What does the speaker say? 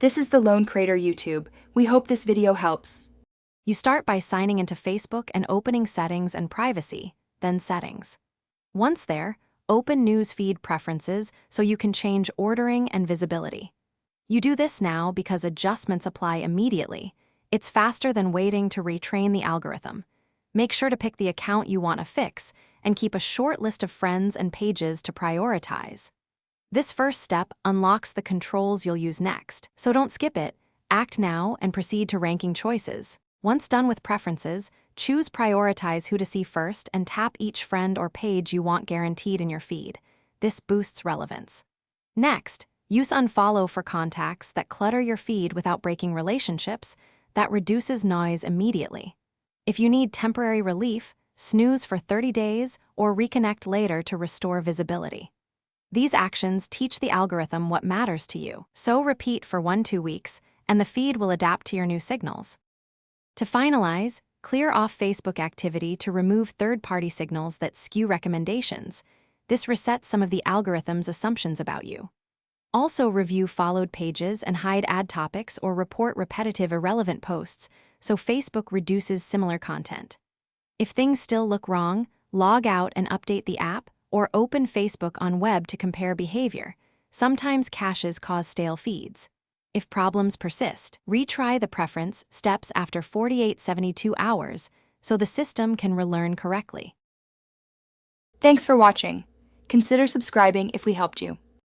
This is the Lone Crater YouTube. We hope this video helps. You start by signing into Facebook and opening Settings and Privacy, then Settings. Once there, open Newsfeed Preferences so you can change ordering and visibility. You do this now because adjustments apply immediately. It's faster than waiting to retrain the algorithm. Make sure to pick the account you want to fix and keep a short list of friends and pages to prioritize. This first step unlocks the controls you'll use next, so don't skip it. Act now and proceed to ranking choices. Once done with preferences, choose Prioritize who to see first and tap each friend or page you want guaranteed in your feed. This boosts relevance. Next, use Unfollow for contacts that clutter your feed without breaking relationships. That reduces noise immediately. If you need temporary relief, snooze for 30 days or reconnect later to restore visibility. These actions teach the algorithm what matters to you, so repeat for 1-2 weeks, and the feed will adapt to your new signals. To finalize, clear off Facebook activity to remove third-party signals that skew recommendations. This resets some of the algorithm's assumptions about you. Also review followed pages and hide ad topics or report repetitive irrelevant posts so Facebook reduces similar content. If things still look wrong, log out and update the app, or open Facebook on web to compare behavior. Sometimes caches cause stale feeds. If problems persist, retry the preference steps after 48-72 hours so the system can relearn correctly. Thanks for watching. Consider subscribing if we helped you.